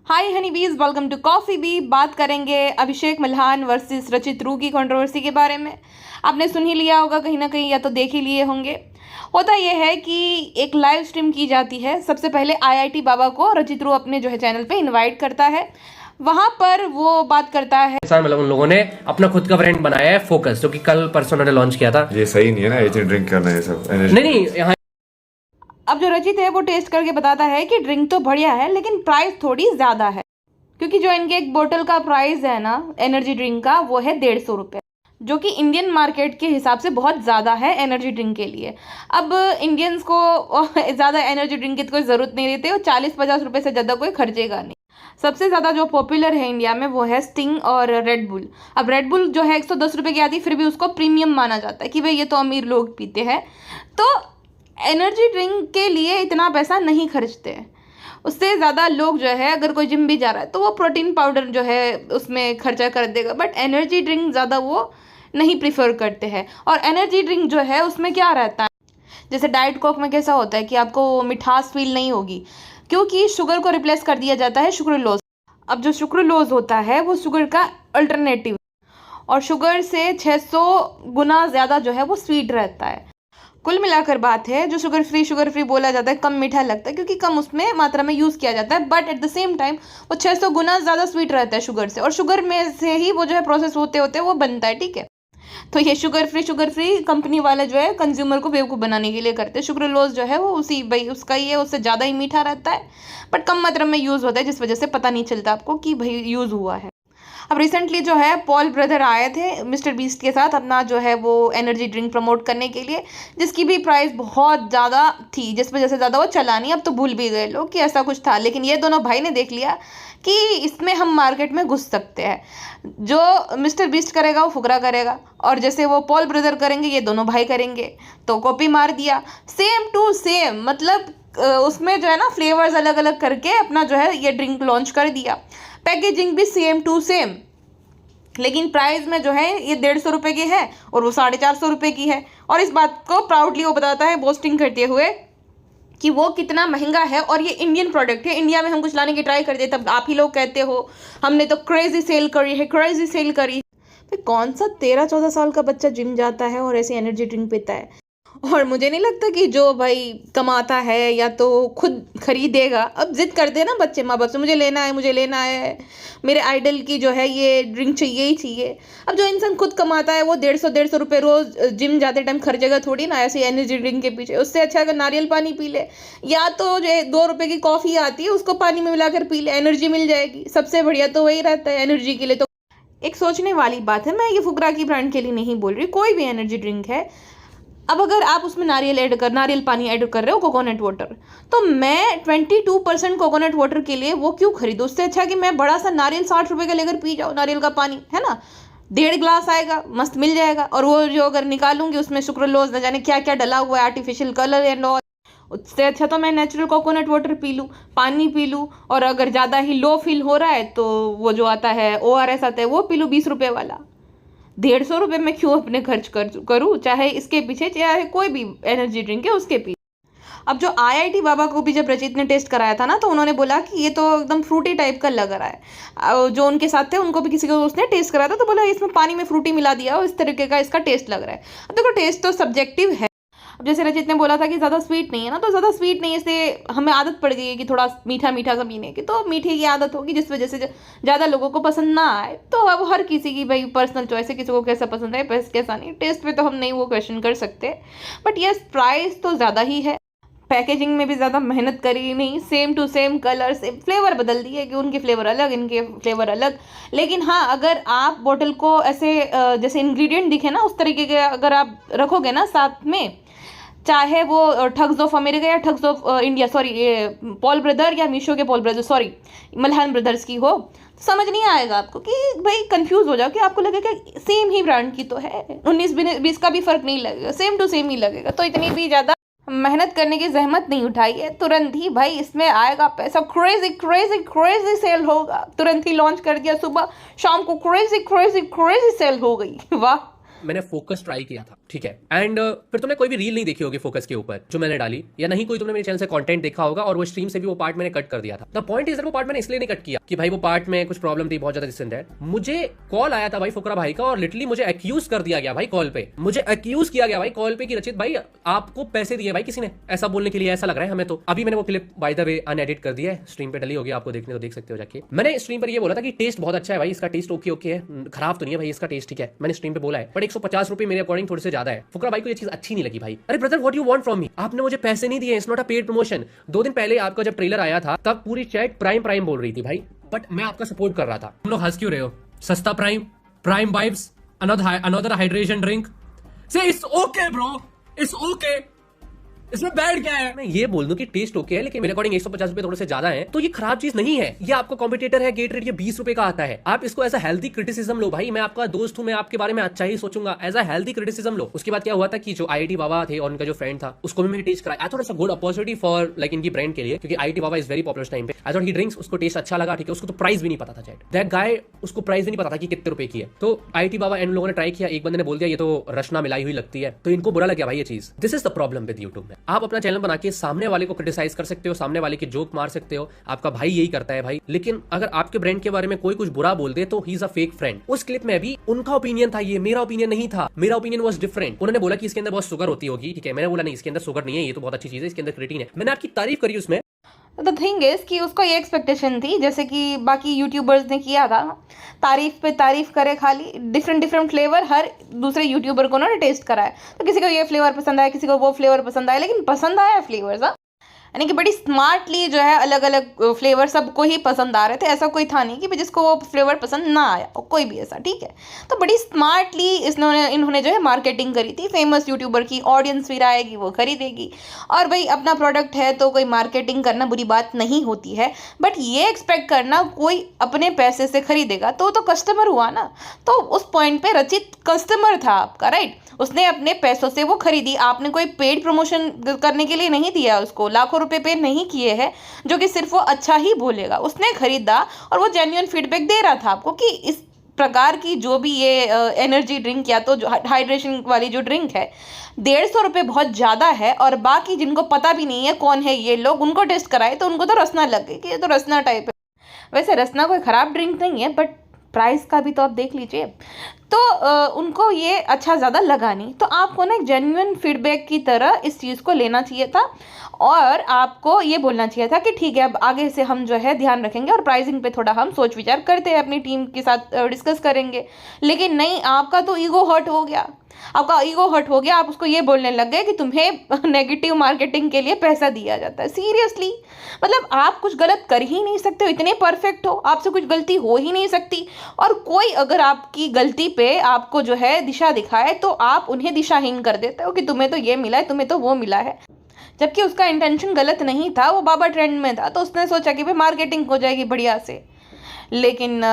हाय हनी बीज, welcome to coffee B. बात करेंगे अभिषेक मल्हान वर्सेस रचित रू की कंट्रोवर्सी के बारे में। आपने सुन ही लिया होगा कहीं ना कहीं, या तो देख ही लिए होंगे। होता यह है कि एक लाइव स्ट्रीम की जाती है। सबसे पहले आईआईटी बाबा को रचित रू अपने जो है चैनल पे इनवाइट करता है। वहां पर वो बात करता है, मतलब उन लोगों ने अपना खुद का ब्रांड बनाया है फोकस, जो कि कल परसों उन्होंने लॉन्च किया था। ये सही नहीं है ना, एनर्जी ड्रिंक करना ये सब। नहीं, यहाँ अब जो रचित है वो टेस्ट करके बताता है कि ड्रिंक तो बढ़िया है लेकिन प्राइस थोड़ी ज़्यादा है, क्योंकि जो इनके एक बोतल का प्राइस है ना एनर्जी ड्रिंक का, वो है 150 रुपये, जो कि इंडियन मार्केट के हिसाब से बहुत ज़्यादा है एनर्जी ड्रिंक के लिए। अब इंडियंस को ज़्यादा एनर्जी ड्रिंक की कोई ज़रूरत नहीं रहती, वो 40-50 रुपये से ज़्यादा कोई खर्चेगा नहीं। सबसे ज़्यादा जो पॉपुलर है इंडिया में वो है स्टिंग और रेड बुल। अब रेड बुल जो है 110 रुपये की आती है, फिर भी उसको प्रीमियम माना जाता है कि भाई ये तो अमीर लोग पीते हैं, तो एनर्जी ड्रिंक के लिए इतना पैसा नहीं खर्चते हैं। उससे ज़्यादा लोग जो है, अगर कोई जिम भी जा रहा है तो वो प्रोटीन पाउडर जो है उसमें खर्चा कर देगा, बट एनर्जी ड्रिंक ज़्यादा वो नहीं प्रीफर करते हैं। और एनर्जी ड्रिंक जो है उसमें क्या रहता है, जैसे डाइट कोक में कैसा होता है कि आपको मिठास फील नहीं होगी, क्योंकि शुगर को रिप्लेस कर दिया जाता है सुक्रोलोज। अब जो सुक्रोलोज होता है वो शुगर का अल्टरनेटिव, और शुगर से 600 गुना ज़्यादा जो है वो स्वीट रहता है। कुल मिलाकर बात है, जो शुगर फ्री बोला जाता है, कम मीठा लगता है क्योंकि कम उसमें मात्रा में यूज़ किया जाता है, but at the same time वो 600 गुना ज़्यादा स्वीट रहता है शुगर से, और शुगर में से ही वो जो है प्रोसेस होते होते वो बनता है। ठीक है, तो ये शुगर फ्री कंपनी वाले जो है कंज्यूमर को बेवकूफ़ बनाने के लिए करते हैं। शुगरलोज जो है वो उसी भाई उसका ही है, उससे ज़्यादा ही मीठा रहता है, बट कम मात्रा में यूज़ होता है, जिस वजह से पता नहीं चलता आपको कि भाई यूज़ हुआ है। अब रिसेंटली जो है पॉल ब्रदर आए थे मिस्टर बीस्ट के साथ अपना जो है वो एनर्जी ड्रिंक प्रमोट करने के लिए, जिसकी भी प्राइस बहुत ज़्यादा थी, जिस वजह से ज़्यादा वो चला नहीं। अब तो भूल भी गए लोग कि ऐसा कुछ था, लेकिन ये दोनों भाई ने देख लिया कि इसमें हम मार्केट में घुस सकते हैं। जो मिस्टर बीस्ट करेगा वो फुकरा करेगा, और जैसे वो पॉल ब्रदर करेंगे ये दोनों भाई करेंगे, तो कॉपी मार दिया सेम टू सेम। मतलब उसमें जो है ना फ्लेवर्स अलग अलग करके अपना जो है ये ड्रिंक लॉन्च कर दिया। पैकेजिंग भी सेम टू सेम, लेकिन प्राइस में जो है ये 150 रुपये की है और वो 450 रुपये की है। और इस बात को प्राउडली वो बताता है बोस्टिंग करते हुए कि वो कितना महंगा है, और ये इंडियन प्रोडक्ट है। इंडिया में हम कुछ लाने की ट्राई करते तब आप ही लोग कहते हो हमने तो क्रेजी सेल करी है। तो कौन सा 13-14 साल का बच्चा जिम जाता है और ऐसी एनर्जी ड्रिंक पीता है? और मुझे नहीं लगता कि जो भाई कमाता है या तो खुद खरीदेगा। अब जिद करते हैं ना बच्चे माँ बाप से, मुझे लेना है, मेरे आइडल की जो है ये ड्रिंक चाहिए ही चाहिए। अब जो इंसान खुद कमाता है वो 150 रुपये रोज़ जिम जाते टाइम खर्चेगा थोड़ी ना ऐसी एनर्जी ड्रिंक के पीछे। उससे अच्छा अगर नारियल पानी पी ले, या तो जो 2 रुपये की कॉफ़ी आती है उसको पानी में मिलाकर पी ले, एनर्जी मिल जाएगी। सबसे बढ़िया तो वही रहता है एनर्जी के लिए। तो एक सोचने वाली बात है, मैं ये फुकरा की ब्रांड के लिए नहीं बोल रही, कोई भी एनर्जी ड्रिंक है। अब अगर आप उसमें नारियल पानी ऐड कर रहे हो, कोकोनट वाटर, तो मैं 22% कोकोनट वाटर के लिए वो क्यों खरीदूँ? उससे अच्छा कि मैं बड़ा सा नारियल 60 रुपये का लेकर पी जाऊँ। नारियल का पानी है ना, 1.5 गिलास आएगा, मस्त मिल जाएगा। और वो जो अगर निकालूंगी उसमें सुक्रोलोज न जाने क्या क्या डला हुआ है, आर्टिफिशियल कलर एंड ऑल, उससे अच्छा तो मैं नेचुरल कोकोनट वाटर पी लूँ, पानी पी लूँ। और अगर ज़्यादा ही लो फील हो रहा है तो वो जो आता है ORS आता है वो पी लूँ 20 रुपये वाला। 150 रुपये में क्यों अपने खर्च करूँ, चाहे इसके पीछे चाहे कोई भी एनर्जी ड्रिंक है उसके पीछे। अब जो आईआईटी बाबा को भी जब रचित ने टेस्ट कराया था ना, तो उन्होंने बोला कि ये तो एकदम फ्रूटी टाइप का लग रहा है। जो उनके साथ थे उनको भी किसी को उसने टेस्ट कराया था, तो बोला इसमें पानी में फ्रूटी मिला दिया और इस तरीके का इसका टेस्ट लग रहा है। अब देखो टेस्ट तो सब्जेक्टिव है। अब जैसे रचित ने बोला था कि ज़्यादा स्वीट नहीं है ना, तो ज़्यादा स्वीट नहीं, इससे हमें आदत पड़ गई है कि थोड़ा मीठा मीठा सा पीने की, तो मीठे की आदत होगी जिस वजह से ज़्यादा लोगों को पसंद ना आए। तो अब हर किसी की भाई पर्सनल चॉइस है, किसी को कैसा पसंद है कैसा नहीं, टेस्ट पे तो हम नहीं वो क्वेश्चन कर सकते। बट यस, प्राइस तो ज़्यादा ही है, पैकेजिंग में भी ज़्यादा मेहनत करी नहीं, same to same colour, same flavour बदल दिए कि उनके फ्लेवर अलग इनके फ्लेवर अलग। लेकिन हाँ, अगर आप बोतल को ऐसे जैसे इंग्रेडिएंट दिखे ना उस तरीके के अगर आप रखोगे ना साथ में, चाहे वो ठग्स ऑफ अमेरिका या ठग्स ऑफ इंडिया, सॉरी ये पॉल ब्रदर या मीशो के Paul brother, sorry Malhan brothers की हो, तो समझ नहीं आएगा आपको कि भाई कंफ्यूज हो जाओ कि आपको लगेगा सेम ही ब्रांड की तो है, 19-20 का भी फर्क नहीं लगेगा, सेम टू सेम ही लगेगा। तो इतनी भी ज़्यादा मेहनत करने की जहमत नहीं उठाई है, तुरंत ही भाई इसमें आएगा पैसा, क्रेजी सेल होगा। तुरंत ही लॉन्च कर दिया, सुबह शाम को क्रेजी सेल हो गई। वाह, मैंने फोकस ट्राई किया था, ठीक है। एंड फिर तुमने कोई भी रील नहीं देखी होगी फोकस के ऊपर जो मैंने डाली, या नहीं कोई तुमने मेरे चैनल से कंटेंट देखा होगा, और वो स्ट्रीम से भी वो पार्ट मैंने कट कर दिया था। द पॉइंट इज वो पार्ट मैंने इसलिए नहीं कट किया कि भाई वो पार्ट में कुछ प्रॉब्लम थी बहुत ज्यादा दिस एंड दैट। मुझे कॉल आया था भाई फुकरा भाई का, और लिटरली मुझे एक्यूज कर दिया गया भाई कॉल पे, मुझे एक्यूज किया गया भाई कॉल पे कि रचित भाई आपको पैसे दिए भाई किसी ने, ऐसा बोलने के लिए, ऐसा लग रहा है हमें तो। अभी मैंने वो क्लिप बाय द वे अनएडिट कर दिया है, स्ट्रीम पे डली होगी, आपको देखने तो देख सकते हो जाके। मैंने स्ट्रीम पर ये बोला था कि टेस्ट बहुत अच्छा है भाई, इसका टेस्ट ओके ओके है, खराब तो नहीं है भाई इसका टेस्ट, ठीक है, मैंने स्ट्रीम पे बोला है। बट 150 रुपए मेरे अकॉर्डिंग थोड़े से ज्यादा है। फुकरा भाई को ये चीज अच्छी नहीं लगी भाई। अरे brother what you want from me, आपने मुझे पैसे नहीं दिए, it's not a paid promotion. 2 दिन पहले आपका जब ट्रेलर आया था तब पूरी चैट प्राइम प्राइम बोल रही थी भाई, बट मैं आपका सपोर्ट कर रहा था। तुम लोग हंस क्यों रहे हो? सस्ता prime, prime vibes, another hydration drink, say it's okay bro, it's okay, इसमें बैड क्या है? मैं ये बोल दूं कि टेस्ट ओके है, लेकिन मेरे अकॉर्डिंग 150 रुपए थोड़े से ज्यादा है, तो ये खराब चीज नहीं है। ये आपका कॉम्पिटिटर है गेटरेड, ये 20 रुपए का आता है। आप इसको एज अ हेल्दी क्रिटिसिज्म लो भाई, मैं आपका दोस्त हूं, मैं आपके बारे में अच्छा ही सोचूंगा, एज अ हेल्दी क्रिटिसिज्म लो। उसके बाद क्या हुआ था कि जो IIT बाबा थे और उनका जो फ्रेंड था उसको भी मैं टेस्ट कराया। I thought it's a good opportunity for like इनकी ब्रांड के लिए, क्योंकि IIT Baba is very popular time पे। आई थॉट ही ड्रिंक्स, उसको टेस्ट अच्छा लगा, ठीक है। उसको तो प्राइस भी नहीं पता था चैट, दैट गाय, उसको प्राइस भी नहीं पता था कि कितने रुपए की है। तो IIT बाबा एंड लोगों ने ट्राई किया, एक बंदे ने बोल दिया ये तो रचना मिलाई हुई लगती है, तो इनको बुरा लग गया भाई ये चीज। This is the problem with YouTube में। आप अपना चैनल बना के सामने वाले को क्रिटिसाइज कर सकते हो, सामने वाले की जोक मार सकते हो, आपका भाई यही करता है भाई, लेकिन अगर आपके ब्रांड के बारे में कोई कुछ बुरा बोल दे तो he is a fake friend. उस क्लिप में भी उनका ओपिनियन था, ये मेरा ओपिनियन नहीं था, मेरा ओपिनियन वाज डिफरेंट। उन्होंने बोला कि इसके अंदर बहुत शुगर होती होगी, ठीक है, मैंने बोला नहीं इसके अंदर शुगर नहीं है, ये तो बहुत अच्छी चीज है, इसके अंदर क्रिएटिन है। मैंने आपकी तारीफ करी उसमें। द थिंग इज कि उसको ये एक्सपेक्टेशन थी जैसे कि बाकी यूट्यूबर्स ने किया था, तारीफ पे तारीफ करे, खाली डिफरेंट फ्लेवर हर दूसरे यूट्यूबर को उन्होंने टेस्ट कराया। तो किसी को ये फ्लेवर पसंद आया, किसी को वो फ्लेवर पसंद आया, लेकिन पसंद आया फ्लेवर्स, यानी कि बड़ी स्मार्टली जो है अलग अलग फ्लेवर सबको ही पसंद आ रहे थे। ऐसा कोई था नहीं कि जिसको वो फ्लेवर पसंद ना आया, और कोई भी ऐसा, ठीक है। तो बड़ी स्मार्टली इन्होंने जो है मार्केटिंग करी थी। फेमस यूट्यूबर की ऑडियंस फिर आएगी, वो खरीदेगी, और भाई अपना प्रोडक्ट है तो कोई मार्केटिंग करना बुरी बात नहीं होती है। बट ये एक्सपेक्ट करना कोई अपने पैसे से खरीदेगा तो कस्टमर हुआ ना। तो उस पॉइंट पे रचित कस्टमर था आपका, राइट। उसने अपने पैसों से वो खरीदी, आपने कोई पेड प्रमोशन करने के लिए नहीं दिया उसको, लाखों रुपए पे नहीं किए हैं जो कि सिर्फ वो अच्छा ही बोलेगा। उसने खरीदा और वो जेन्युइन फीडबैक दे रहा था आपको कि इस प्रकार की जो भी ये एनर्जी ड्रिंक या तो जो हाइड्रेशन वाली जो ड्रिंक है 150 रुपये बहुत ज़्यादा है, और बाकी जिनको पता भी नहीं है कौन है ये लोग, उनको टेस्ट कराए तो उनको तो रसना लग गई कि ये तो रसना टाइप है। वैसे रसना कोई ख़राब ड्रिंक नहीं है, बट प्राइस का भी तो आप देख लीजिए। तो उनको ये अच्छा ज़्यादा लगा नहीं। तो आपको ना एक जेन्युइन फीडबैक की तरह इस चीज़ को लेना चाहिए था, और आपको ये बोलना चाहिए था कि ठीक है अब आगे से हम जो है ध्यान रखेंगे और प्राइसिंग पे थोड़ा हम सोच विचार करते हैं, अपनी टीम के साथ डिस्कस करेंगे। लेकिन नहीं, आपका तो ईगो हर्ट हो गया, आपका ईगो हर्ट हो गया। आप उसको ये बोलने लग गए कि तुम्हें नेगेटिव मार्केटिंग के लिए पैसा दिया जाता है। सीरियसली, मतलब आप कुछ गलत कर ही नहीं सकते हो, इतने परफेक्ट हो, आपसे कुछ गलती हो ही नहीं सकती। और कोई अगर आपकी गलती पे आपको जो है दिशा दिखाए तो आप उन्हें दिशाहीन कर देते हो कि तुम्हें तो ये मिला है, तुम्हें तो वो मिला है, जबकि उसका इंटेंशन गलत नहीं था। वो बाबा ट्रेंड में था तो उसने सोचा कि भाई मार्केटिंग हो जाएगी बढ़िया से, लेकिन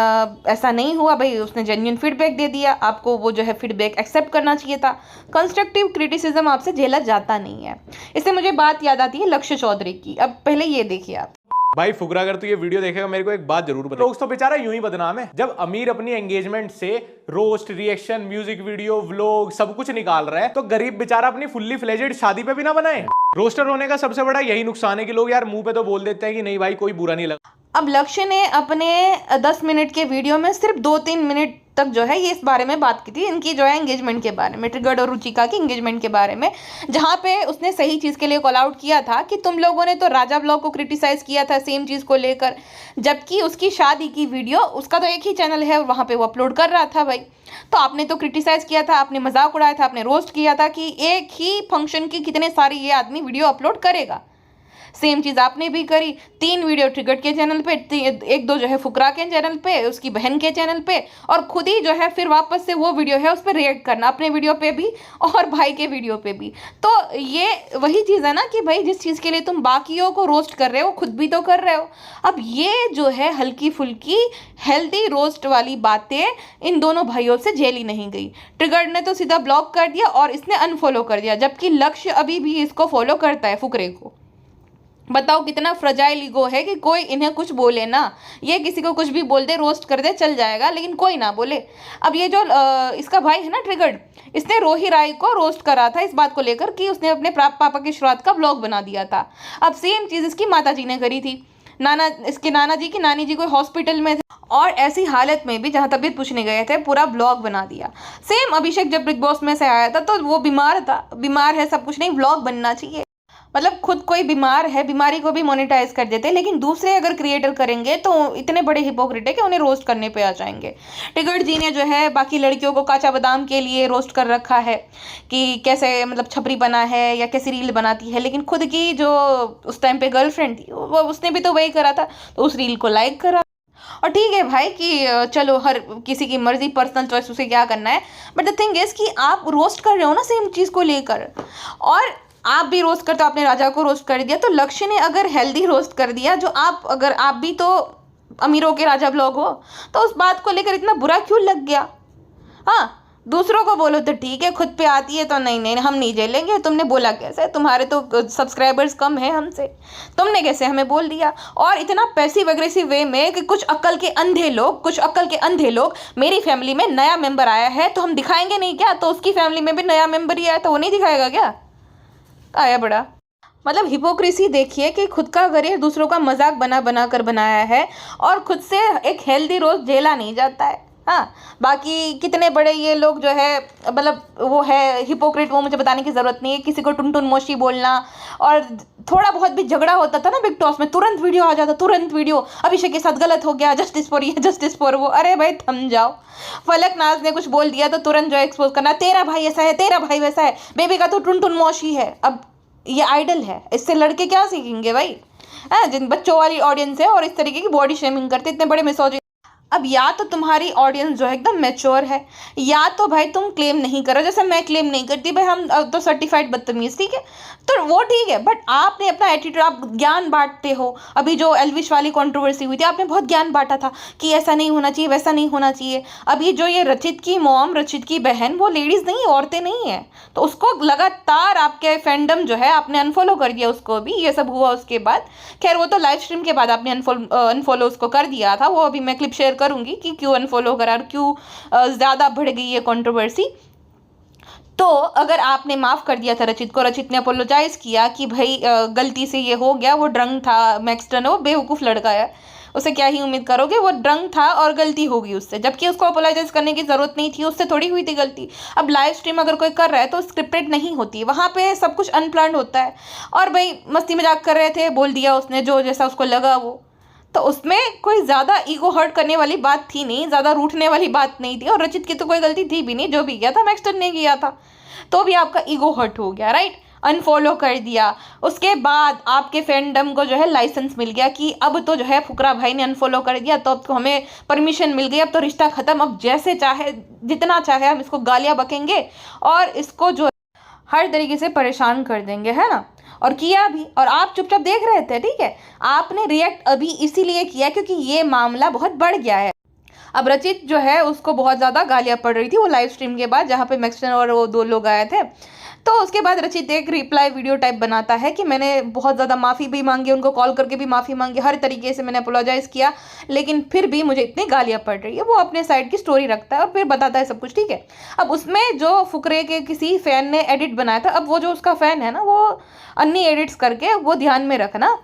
ऐसा नहीं हुआ भाई। उसने जेन्युइन फीडबैक दे दिया, आपको वो जो है फीडबैक एक्सेप्ट करना चाहिए था। कंस्ट्रक्टिव क्रिटिसिज्म आपसे झेला जाता नहीं है। इससे मुझे बात याद आती है लक्ष्य चौधरी की। अब पहले ये देखिए आप। भाई फुकरा, अगर तू ये वीडियो देखेगा मेरे को एक बात जरूर बता। लोग तो बेचारा यूं ही बदनाम है। जब अमीर अपनी एंगेजमेंट से roast, reaction, music video, vlog सब कुछ निकाल रहा है, तो गरीब बेचारा अपनी फुल्ली फ्लेजेड शादी पे भी ना बनाए। रोस्टर होने का सबसे बड़ा यही नुकसान है कि लोग यार मुंह पे तो बोल देते हैं कि नहीं भाई कोई बुरा नहीं लगा। अब लक्ष्य ने अपने 10 मिनट के वीडियो में सिर्फ 2-3 मिनट तक जो है ये इस बारे में बात की थी, इनकी जो है एंगेजमेंट के बारे में, ट्रिगर्ड और रुचिका की एंगेजमेंट के बारे में, जहाँ पे उसने सही चीज़ के लिए कॉल आउट किया था कि तुम लोगों ने तो राजा ब्लॉग को क्रिटिसाइज़ किया था सेम चीज़ को लेकर, जबकि उसकी शादी की वीडियो, उसका तो एक ही चैनल है, वहाँ पे वो अपलोड कर रहा था भाई। तो आपने तो क्रिटिसाइज़ किया था, आपने मजाक उड़ाया था, आपने रोस्ट किया था कि एक ही फंक्शन की कितने सारे ये आदमी वीडियो अपलोड करेगा। सेम चीज़ आपने भी करी। 3 वीडियो ट्रिगर्ड के चैनल पे, 1-2 जो है फुकरा के चैनल पे, उसकी बहन के चैनल पे, और खुद ही जो है फिर वापस से वो वीडियो है उस पर रिएक्ट करना, अपने वीडियो पे भी और भाई के वीडियो पे भी। तो ये वही चीज़ है ना कि भाई जिस चीज़ के लिए तुम बाकियों को रोस्ट कर रहे हो खुद भी तो कर रहे हो। अब ये जो है हल्की फुल्की हेल्दी रोस्ट वाली बातें इन दोनों भाइयों से झेली नहीं गई। ट्रिगर्ड ने तो सीधा ब्लॉक कर दिया और इसने अनफॉलो कर दिया, जबकि लक्ष्य अभी भी इसको फॉलो करता है, फुकरे को। बताओ कितना फ्रजाइल ईगो है कि कोई इन्हें कुछ बोले ना, ये किसी को कुछ भी बोल दे, रोस्ट कर दे, चल जाएगा, लेकिन कोई ना बोले। अब ये जो इसका भाई है ना ट्रिगर्ड, इसने रोही राय को रोस्ट करा था इस बात को लेकर कि उसने अपने पापा के श्राद्ध का व्लॉग बना दिया था। अब सेम चीज़ इसकी माता जी ने करी थी। इसके नाना जी की नानी जी कोई हॉस्पिटल में थे और ऐसी हालत में भी जहाँ तबीयत पूछने गए थे पूरा ब्लॉग बना दिया। सेम अभिषेक जब बिग बॉस में से आया था तो वो बीमार था, बीमार है सब कुछ नहीं, व्लॉग बनना चाहिए। मतलब खुद कोई बीमार है, बीमारी को भी मोनेटाइज कर देते, लेकिन दूसरे अगर क्रिएटर करेंगे तो इतने बड़े हिपोक्रेट है कि उन्हें रोस्ट करने पे आ जाएंगे। टिकट जी ने जो है बाकी लड़कियों को काचा बादाम के लिए रोस्ट कर रखा है कि कैसे मतलब छपरी बना है या कैसी रील बनाती है, लेकिन खुद की जो उस टाइम पे गर्लफ्रेंड थी वो उसने भी तो वही करा था, तो उस रील को लाइक करा। और ठीक है भाई कि चलो हर किसी की मर्जी, पर्सनल चॉइस, उसे क्या करना है, बट द थिंग इज कि आप रोस्ट कर रहे हो ना सेम चीज़ को लेकर, और आप भी रोस्ट करते हो, आपने राजा को रोस्ट कर दिया, तो लक्ष्य ने अगर हेल्दी रोस्ट कर दिया, जो अगर आप भी तो अमीरों के राजा ब्लॉग हो, तो उस बात को लेकर इतना बुरा क्यों लग गया। हाँ, दूसरों को बोलो तो ठीक है, खुद पे आती है तो नहीं हम नहीं झेलेंगे। तुमने बोला कैसे, तुम्हारे तो सब्सक्राइबर्स कम है हमसे, तुमने कैसे हमें बोल दिया। और इतना पैसिव एग्रेसिव वे में कि कुछ अक्ल के अंधे लोग मेरी फैमिली में नया मेंबर आया है तो हम दिखाएंगे नहीं क्या, तो उसकी फैमिली में भी नया मेंबर ही आया तो वो नहीं दिखाएगा क्या। आया बड़ा मतलब हिपोक्रेसी देखिए कि खुद का करियर दूसरों का मजाक बना कर बनाया है और खुद से एक हेल्दी रोज झेला नहीं जाता है। हाँ, बाकी कितने बड़े ये लोग जो है मतलब वो है हिपोक्रेट, वो मुझे बताने की ज़रूरत नहीं है। किसी को टुन मोशी बोलना, और थोड़ा बहुत भी झगड़ा होता था ना बिग टॉस में, तुरंत वीडियो आ जाता, तुरंत वीडियो, अभिषेक के साथ गलत हो गया, जस्टिस फॉर ये, जस्टिस फॉर वो। अरे भाई थम जाओ। फलक नाज ने कुछ बोल दिया तो तुरंत जो एक्सपोज करना, तेरा भाई ऐसा है, तेरा भाई वैसा है, बेबी का तो टुन मोशी है। अब ये आइडल है, इससे लड़के क्या सीखेंगे भाई। जिन बच्चों वाली ऑडियंस है और इस तरीके की बॉडी शेमिंग करते, इतने बड़े मिसोजिन। अब या तो तुम्हारी ऑडियंस जो है एकदम मैच्योर है, या तो भाई तुम क्लेम नहीं करो, जैसे मैं क्लेम नहीं करती भाई, हम तो सर्टिफाइड बदतमीज, ठीक है, तो वो ठीक है, बट आपने अपना एटीट्यूड, आप ज्ञान बांटते हो। अभी जो एल्विश वाली कंट्रोवर्सी हुई थी, आपने बहुत ज्ञान बांटा था कि ऐसा नहीं होना चाहिए, वैसा नहीं होना चाहिए। अभी जो ये रचित की मॉम, रचित की बहन, वो लेडीज़ नहीं, औरतें नहीं है, तो उसको लगातार आपके फैंडम जो है आपने अनफॉलो कर दिया उसको भी, ये सब हुआ उसके बाद। खैर वो तो लाइव स्ट्रीम के बाद आपने अनफॉलो उसको कर दिया था, वो अभी मैं क्लिप शेयर करूंगी कि क्यों अनफॉलो करा और क्यों ज़्यादा बढ़ गई ये कंट्रोवर्सी। तो अगर आपने माफ़ कर दिया था रचित को, रचित ने अपोलोजाइज़ किया कि भाई गलती से ये हो गया, वो ड्रंक था, मैक्सटन है वो बेवकूफ़ लड़का है, उसे क्या ही उम्मीद करोगे, वो ड्रंक था और गलती होगी उससे, जबकि उसको अपोलोजाइज़ करने की ज़रूरत नहीं थी, उससे थोड़ी हुई थी गलती। अब लाइव स्ट्रीम अगर कोई कर रहा है तो स्क्रिप्टेड नहीं होती है, वहाँ पे सब कुछ अनप्लान्ड होता है। और भाई मस्ती मजाक कर रहे थे, बोल दिया उसने जो जैसा उसको लगा वो, तो उसमें कोई ज़्यादा ईगो हर्ट करने वाली बात थी नहीं, ज़्यादा रूठने वाली बात नहीं थी, और रचित की तो कोई गलती थी भी नहीं, जो भी किया था मैक्सटन ने किया था, तो भी आपका ईगो हर्ट हो गया, राइट, अनफॉलो कर दिया। उसके बाद आपके फैंडम को जो है लाइसेंस मिल गया कि अब तो जो है फुकरा भाई ने अनफॉलो कर दिया, तो अब तो हमें परमिशन मिल गई, अब तो रिश्ता ख़त्म, अब जैसे चाहे जितना चाहे हम इसको गालियाँ बकेंगे और इसको जो हर तरीके से परेशान कर देंगे, है ना। और किया भी, और आप चुपचाप देख रहे थे, ठीक है। आपने रिएक्ट अभी इसीलिए किया क्योंकि ये मामला बहुत बढ़ गया है। अब रचित जो है उसको बहुत ज़्यादा गालियाँ पड़ रही थी वो लाइव स्ट्रीम के बाद, जहाँ पे मैक्सटन और वो दो लोग आए थे। तो उसके बाद रचित एक रिप्लाई वीडियो टाइप बनाता है कि मैंने बहुत ज़्यादा माफ़ी भी मांगी, उनको कॉल करके भी माफ़ी मांगी, हर तरीके से मैंने अपोलोजाइज़ किया, लेकिन फिर भी मुझे इतनी गालियाँ पड़ रही है। वो अपने साइड की स्टोरी रखता है और फिर बताता है सब कुछ, ठीक है। अब उसमें जो फुकरे के किसी फ़ैन ने एडिट बनाया था, अब वो जो उसका फ़ैन है ना, वो अन्नी एडिट्स करके वो ध्यान में रखना,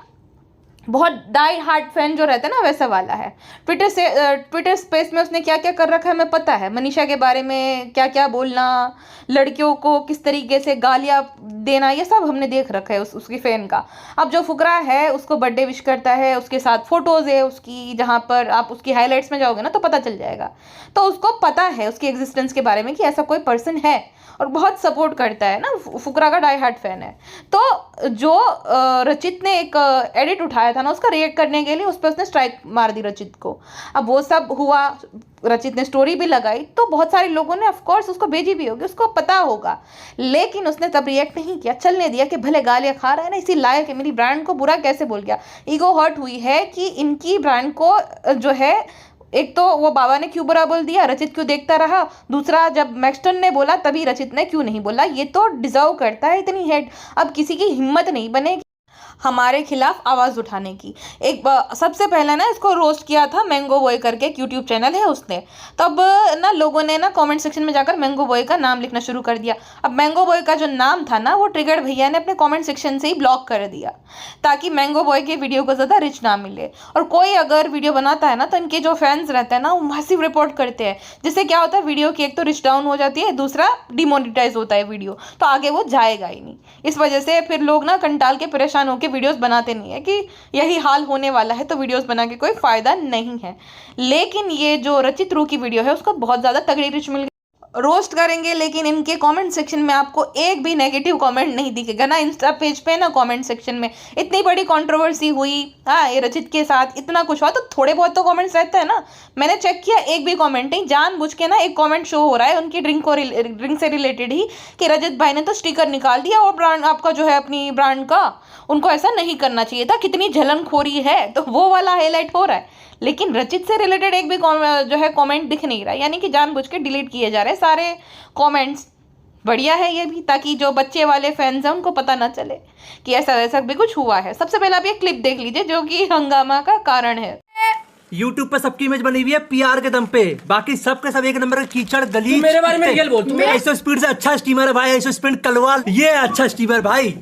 बहुत डाई हार्ड फैन जो रहता है ना वैसा वाला है। ट्विटर स्पेस में उसने क्या क्या कर रखा है हमें पता है, मनीषा के बारे में क्या क्या बोलना, लड़कियों को किस तरीके से गालियाँ देना, ये सब हमने देख रखा है उसकी फ़ैन का। अब जो फुकरा है उसको बर्थडे विश करता है, उसके साथ फ़ोटोज़ है उसकी, जहाँ पर आप उसकी हाईलाइट्स में जाओगे ना तो पता चल जाएगा। तो उसको पता है उसकी एग्जिस्टेंस के बारे में कि ऐसा कोई पर्सन है, और बहुत सपोर्ट करता है ना, फुकरा का डाई हार्ड फैन है। तो जो रचित ने एक एडिट उठाया था ना उसका रिएक्ट करने के लिए, उस पर उसने स्ट्राइक मार दी रचित को। अब वो सब हुआ, रचित ने स्टोरी भी लगाई, तो बहुत सारे लोगों ने ऑफकोर्स उसको भेजी भी होगी, उसको पता होगा, लेकिन उसने तब रिएक्ट नहीं किया, चलने दिया कि भले गालियाँ खा रहा है ना, इसी लायक है, मेरी ब्रांड को बुरा कैसे बोल गया। ईगो हर्ट हुई है कि इनकी ब्रांड को जो है, एक तो वो बाबा ने क्यों बुरा बोल दिया, रचित क्यों देखता रहा, दूसरा जब मैक्सटन ने बोला तभी रचित ने क्यों नहीं बोला, ये तो डिजर्व करता है इतनी हेट। अब किसी की हिम्मत नहीं बनेगी। हमारे खिलाफ आवाज़ उठाने की। सबसे पहले ना इसको रोस्ट किया था मैंगो बॉय करके, एक यूट्यूब चैनल है उसने। तब ना लोगों ने ना कमेंट सेक्शन में जाकर मैंगो बॉय का नाम लिखना शुरू कर दिया। अब मैंगो बॉय का जो नाम था ना वो ट्रिगर्ड भैया ने अपने कमेंट सेक्शन से ही ब्लॉक कर दिया, ताकि मैंगो बॉय के वीडियो को ज़्यादा रिच ना मिले। और कोई अगर वीडियो बनाता है ना तो इनके जो फैंस रहते हैं ना वो मैसिव रिपोर्ट करते हैं, जिससे क्या होता है वीडियो की एक तो रिच डाउन हो जाती है, दूसरा डिमोनेटाइज होता है वीडियो, तो आगे वो जाएगा ही नहीं। इस वजह से फिर लोग ना कंटाल के परेशान होकर वीडियोस बनाते नहीं है कि यही हाल होने वाला है, तो वीडियोस बना के कोई फ़ायदा नहीं है। लेकिन ये जो रचित रू की वीडियो है उसको बहुत ज़्यादा तगड़ी रिच मिल गई। रोस्ट करेंगे लेकिन इनके कमेंट सेक्शन में आपको एक भी नेगेटिव कमेंट नहीं दिखेगा ना। इंस्टा पेज पे ना कमेंट सेक्शन में इतनी बड़ी कंट्रोवर्सी हुई, हाँ ये रचित के साथ इतना कुछ हुआ, तो थोड़े बहुत तो कमेंट्स रहते हैं ना। मैंने चेक किया, एक भी कमेंट नहीं। जानबूझ के ना एक कमेंट शो हो रहा है उनकी ड्रिंक से रिलेटेड ही, कि रजत भाई ने तो स्टिकर निकाल दिया और ब्रांड आपका जो है अपनी ब्रांड का, उनको ऐसा नहीं करना चाहिए था, कितनी झलनखोरी है, तो वो वाला हाईलाइट हो रहा है। लेकिन रचित से रिलेटेड एक भी जो है कमेंट दिख नहीं रहा, यानी कि जानबूझ के डिलीट किए जा रहे हैं सारे कमेंट्स। बढ़िया है ये भी, ताकि जो बच्चे वाले फैंस हैं उनको पता ना चले कि ऐसा वैसा भी कुछ हुआ है। सबसे पहले आप ये क्लिप देख लीजिए जो कि हंगामा का कारण है। YouTube पे सबकी इमेज बनी हुई है PR के दम पे, बाकी सबके सब एक नंबर का कीचड़ गली। मेरे बारे में रियल बोल, तू आइसो स्पीड से अच्छा स्टीमर है भाई, आइसो स्पीड कलवाल, ये अच्छा स्टीमर भाई।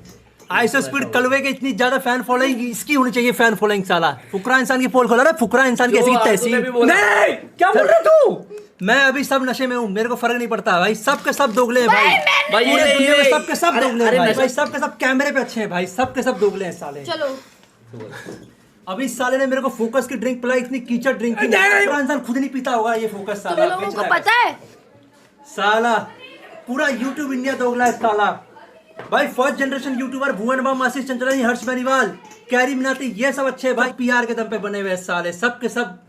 आइसो स्पीड कलवे के इतनी ज्यादा फैन फॉलोइंग इसकी होनी चाहिए, फैन फॉलोइंग। साला फुकरा इंसान की पोल खोला रहा, फुकरा इंसान की ऐसी तैसी। नहीं, क्या बोल रहा तू? मैं अभी सब नशे में हूँ, मेरे को फर्क नहीं पड़ता भाई। सबके सब दोगले हैं भाई, भाई पूरे दुनिया में सबके सब दोगले हैं अरे भाई, सबके सब कैमरे पे अच्छे हैं भाई, सबके सब दोगले हैं साले। चलो अभी इस साले ने मेरे को फोकस की ड्रिंक पिलाई, इतनी कीचड़ ड्रिंक थी, पूरा इंसान खुद नहीं पीता होगा ये फोकस। साला लोगों को पता है साला पूरा यूट्यूब इंडिया दोगला है साला भाई। फर्स्ट जनरेशन यूट्यूबर भुवन बाम, आशीष चंचलानी, हर्ष बेनीवाल, कैरी मिनाती, ये सब अच्छे भाई, PR के दम पे बने हुए साले। सब के सब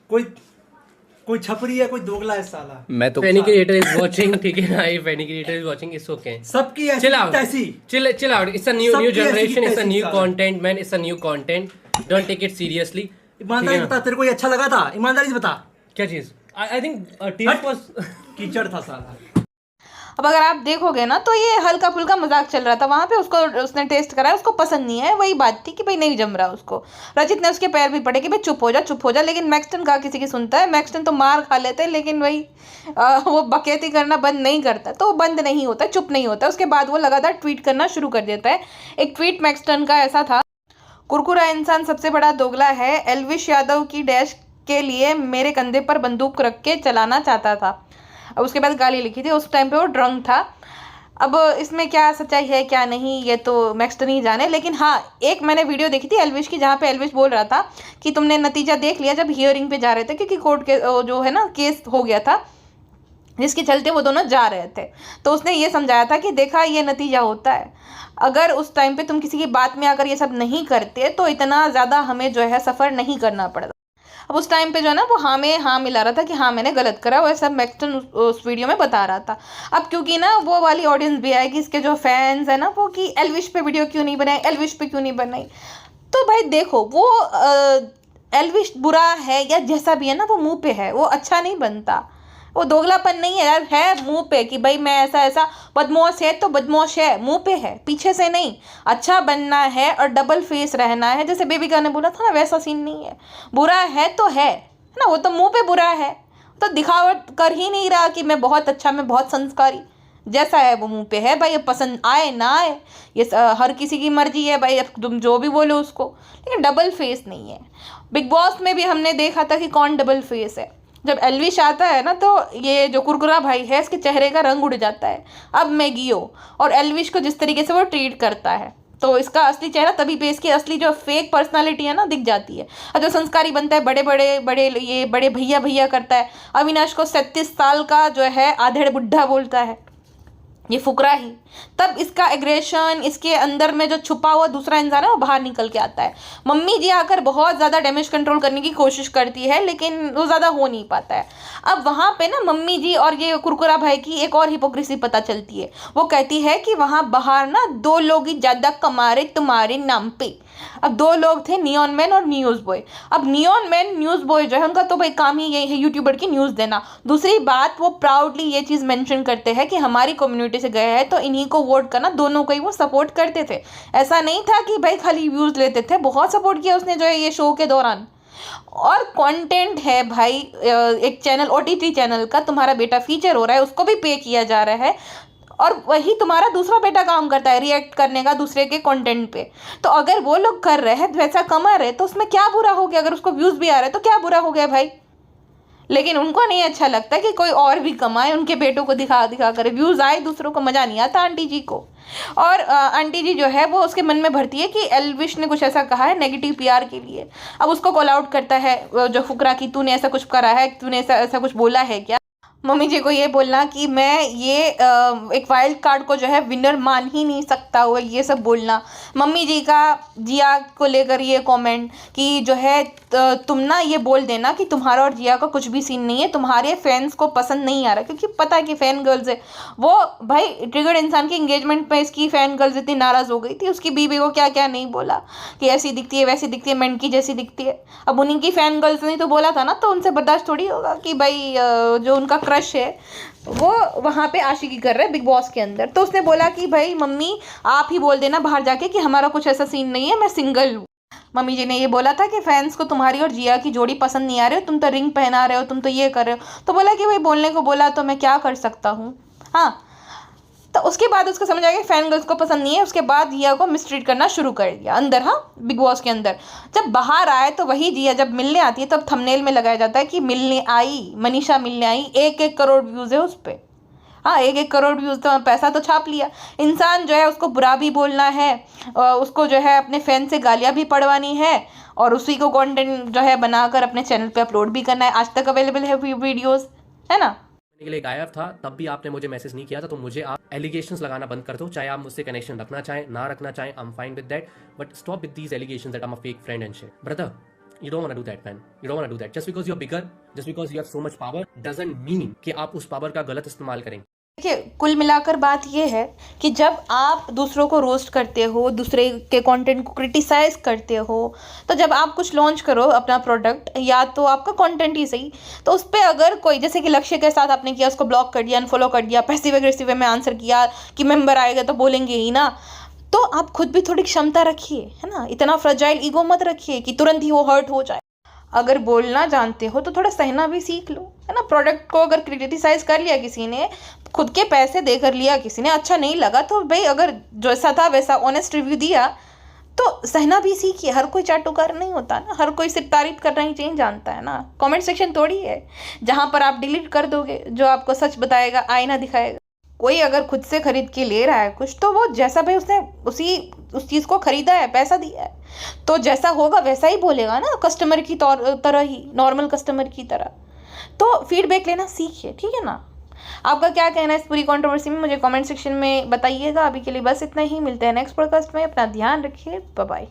कोई छपरी है, कोई दोगला है साला। मैं तो फैनी क्रिएटर इज वाचिंग, ठीक है ना, ये funny creator is watching, it's okay. सबकी ऐसी चिल आउट, ऐसी chill out, it's a new generation, it's a new साला। Content man, it's a new content, don't take it seriously. ईमानदारी बता, तेरे को ये अच्छा लगा था? ईमानदारी से बता। क्या चीज? आई थिंक टेस्ट वाज कीचड़ था साला। अब अगर आप देखोगे ना तो ये हल्का फुल्का मजाक चल रहा था वहाँ पे, उसने टेस्ट करा, उसको पसंद नहीं है, वही बात थी कि भाई नहीं जम रहा उसको। रचित ने उसके पैर भी पड़े कि भाई चुप हो जा, लेकिन मैक्सटन का किसी की सुनता है। मैक्सटन तो मार खा लेते हैं, लेकिन वही वो बकैती करना बंद नहीं करता, तो बंद नहीं होता, चुप नहीं होता। उसके बाद वो लगातार ट्वीट करना शुरू कर देता है। एक ट्वीट मैक्सटन का ऐसा था, कुरकुरा इंसान सबसे बड़ा दोगला है, एल्विश यादव की डैश के लिए मेरे कंधे पर बंदूक रख के चलाना चाहता था। अब उसके बाद गाली लिखी थी, उस टाइम पे वो ड्रंक था। अब इसमें क्या सच्चाई है क्या नहीं ये तो मैक्सटन ही जाने, लेकिन हाँ एक मैंने वीडियो देखी थी एल्विश की, जहाँ पे एल्विश बोल रहा था कि तुमने नतीजा देख लिया जब हियरिंग पे जा रहे थे, क्योंकि कोर्ट के जो है ना केस हो गया था जिसके चलते वो दोनों जा रहे थे। तो उसने ये समझाया था कि देखा ये नतीजा होता है, अगर उस टाइम पे तुम किसी की बात में अगर ये सब नहीं करते तो इतना ज़्यादा हमें जो है सफ़र नहीं करना पड़ता। अब उस टाइम पे जो है ना वो हाँ मिला रहा था कि हाँ मैंने गलत करा, वो सब मैक्सटन उस वीडियो में बता रहा था। अब क्योंकि ना वो वाली ऑडियंस भी आएगी, इसके जो फैंस है ना वो कि एल्विश पे वीडियो क्यों नहीं बनाई, एल्विश पे क्यों नहीं बनाई। तो भाई देखो वो एल्विश बुरा है या जैसा भी है ना वो मुँह पे है, वो अच्छा नहीं बनता, वो दोगलापन नहीं है यार, है मुंह पे कि भाई मैं ऐसा बदमाश है तो बदमाश है, मुंह पे है, पीछे से नहीं। अच्छा बनना है और डबल फेस रहना है, जैसे बेबिका ने बोला था ना वैसा सीन नहीं है। बुरा है तो है ना, वो तो मुंह पे बुरा है, तो दिखावट कर ही नहीं रहा कि मैं बहुत अच्छा, मैं बहुत संस्कारी, जैसा है वो मुंह पे है भाई। अब पसंद आए ना आए ये हर किसी की मर्जी है भाई, अब तुम जो भी बोलो उसको, लेकिन डबल फेस नहीं है। बिग बॉस में भी हमने देखा था कि कौन डबल फेस है। जब एल्विश आता है ना तो ये जो कुरकुरा भाई है इसके चेहरे का रंग उड़ जाता है। अब मैगियो और एल्विश को जिस तरीके से वो ट्रीट करता है तो इसका असली चेहरा तभी पे इसकी असली जो फेक पर्सनालिटी है ना दिख जाती है। और जो संस्कारी बनता है, बड़े भैया करता है, अविनाश को 37 साल का जो है आधेड़ बुढ़ा बोलता है, ये फुकरा ही, तब इसका एग्रेशन, इसके अंदर में जो छुपा हुआ दूसरा इंसान है वो बाहर निकल के आता है। मम्मी जी आकर बहुत ज़्यादा डैमेज कंट्रोल करने की कोशिश करती है लेकिन वो ज़्यादा हो नहीं पाता है। अब वहाँ पे ना मम्मी जी और ये कुरकुरा भाई की एक और हिपोक्रेसी पता चलती है। वो कहती है कि वहाँ बाहर ना 2 लोग ही ज़्यादा कमा रहे तुम्हारे नाम पे, अब दो लोग थे, नियॉन मैन और न्यूज़ बॉय। अब नियॉन मैन न्यूज़ बॉय जो है उनका तो भाई काम ही यही है यूट्यूबर की न्यूज़ देना। दूसरी बात, वो प्राउडली ये चीज़ मेंशन करते हैं कि हमारी कम्युनिटी से गए हैं तो इन्हीं को वोट करना, दोनों को ही वो सपोर्ट करते थे। ऐसा नहीं था कि भाई खाली व्यूज़ लेते थे, बहुत सपोर्ट किया उसने जो है ये शो के दौरान। और कंटेंट है भाई, एक चैनल OTT चैनल का तुम्हारा बेटा फीचर हो रहा है, उसको भी पे किया जा रहा है, और वही तुम्हारा दूसरा बेटा काम करता है रिएक्ट करने का दूसरे के कंटेंट पे। तो अगर वो लोग कर रहे हैं, वैसा कमा रहे, तो उसमें क्या बुरा हो गया? अगर उसको व्यूज़ भी आ रहे हैं तो क्या बुरा हो गया भाई? लेकिन उनको नहीं अच्छा लगता कि कोई और भी कमाए, उनके बेटों को दिखा दिखा कर व्यूज़ आए, दूसरों को मज़ा नहीं आता आंटी जी को। और आंटी जी जो है वो उसके मन में भरती है कि एल्विश ने कुछ ऐसा कहा है नेगेटिव PR के लिए। अब उसको कॉल आउट करता है जो फुकरा कि तूने ऐसा कुछ करा है, तूने ऐसा कुछ बोला है क्या? मम्मी जी को ये बोलना कि मैं ये एक वाइल्ड कार्ड को जो है विनर मान ही नहीं सकता हुआ, ये सब बोलना। मम्मी जी का जिया को लेकर ये कमेंट कि जो है तुम ना ये बोल देना कि तुम्हारा और जिया का कुछ भी सीन नहीं है, तुम्हारे फैंस को पसंद नहीं आ रहा, क्योंकि पता है कि फ़ैन गर्ल्स है वो। भाई ट्रिगर्ड इंसान के इंगेजमेंट में इसकी फ़ैन गर्ल्स इतनी नाराज़ हो गई थी, उसकी बीवी को क्या क्या नहीं बोला कि ऐसी दिखती है, वैसी दिखती है, मेंढकी जैसी दिखती है। अब उन्हीं की फ़ैन गर्ल्स ने तो बोला था ना, तो उनसे बर्दाश्त थोड़ी होगा कि भाई जो उनका क्रश है वो वहाँ पे आशिकी कर रहा है बिग बॉस के अंदर। तो उसने बोला कि भाई मम्मी आप ही बोल देना बाहर जाके कि हमारा कुछ ऐसा सीन नहीं है, मैं सिंगल हूँ। मम्मी जी ने ये बोला था कि फैंस को तुम्हारी और जिया की जोड़ी पसंद नहीं आ रही हो, तुम तो रिंग पहना रहे हो, तुम तो ये कर रहे हो। तो बोला कि भाई बोलने को बोला तो मैं क्या कर सकता हूँ। हाँ, तो उसके बाद उसको समझ आ गया फैन गर्ल्स को पसंद नहीं है। उसके बाद जिया को मिसट्रीट करना शुरू कर दिया अंदर, हाँ बिग बॉस के अंदर। जब बाहर आए तो वही जिया जब मिलने आती है तब थंबनेल में लगाया जाता है कि मिलने आई, मनीषा मिलने आई। 1-1 करोड़ व्यूज़ है उस पर। हाँ 1-1 करोड़ व्यूज़, तो पैसा तो छाप लिया। इंसान जो है उसको बुरा भी बोलना है, उसको जो है अपने फैन से गालियाँ भी पड़वानी है, और उसी को कंटेंट जो है बनाकर अपने चैनल पे अपलोड भी करना है। आज तक अवेलेबल है वीडियोज़, है ना। के लिए गायब था तब भी आपने मुझे मैसेज नहीं किया था, तो मुझे आप एलिगेशंस लगाना बंद कर दो। चाहे आप मुझसे कनेक्शन रखना चाहें ना रखना चाहें, I am fine with that, but stop with these allegations that I am a fake friend and shit. Brother, you don't want to do that, man. You don't want to do that. Just because you're bigger, just because you have so much power doesn't mean कि आप उस power का गलत इस्तेमाल करें। देखिए, कुल मिलाकर बात ये है कि जब आप दूसरों को रोस्ट करते हो, दूसरे के कंटेंट को क्रिटिसाइज करते हो, तो जब आप कुछ लॉन्च करो अपना प्रोडक्ट या तो आपका कंटेंट ही सही, तो उस पर अगर कोई, जैसे कि लक्ष्य के साथ आपने किया, उसको ब्लॉक कर दिया, अनफॉलो कर दिया, पैसिव एग्रेसिव वे में आंसर किया कि मेंबर आएगा तो बोलेंगे ही ना, तो आप खुद भी थोड़ी क्षमता रखिए, है ना। इतना फ्रजाइल ईगो मत रखिए कि तुरंत ही वो हर्ट हो जाए। अगर बोलना जानते हो तो थोड़ा सहना भी सीख लो, है ना। प्रोडक्ट को अगर क्रिटिसाइज कर लिया किसी ने, खुद के पैसे देकर लिया किसी ने, अच्छा नहीं लगा तो भाई अगर जैसा था वैसा ऑनेस्ट रिव्यू दिया तो सहना भी सीखिए। हर कोई चाटुकार नहीं होता ना, हर कोई सिर्फ तारीफ करना ही चाहिए जानता है ना। कमेंट सेक्शन थोड़ी है जहाँ पर आप डिलीट कर दोगे जो आपको सच बताएगा, आईना दिखाएगा। कोई अगर खुद से खरीद के ले रहा है कुछ, तो वो जैसा भाई उसने उस चीज़ को खरीदा है, पैसा दिया है, तो जैसा होगा वैसा ही बोलेगा ना, कस्टमर की तरह ही, नॉर्मल कस्टमर की तरह। तो फीडबैक लेना सीखिए, ठीक है ना। आपका क्या कहना है इस पूरी कंट्रोवर्सी में, मुझे कमेंट सेक्शन में बताइएगा। अभी के लिए बस इतना ही, मिलते हैं नेक्स्ट पॉडकास्ट में। अपना ध्यान रखिए, बाय बाय।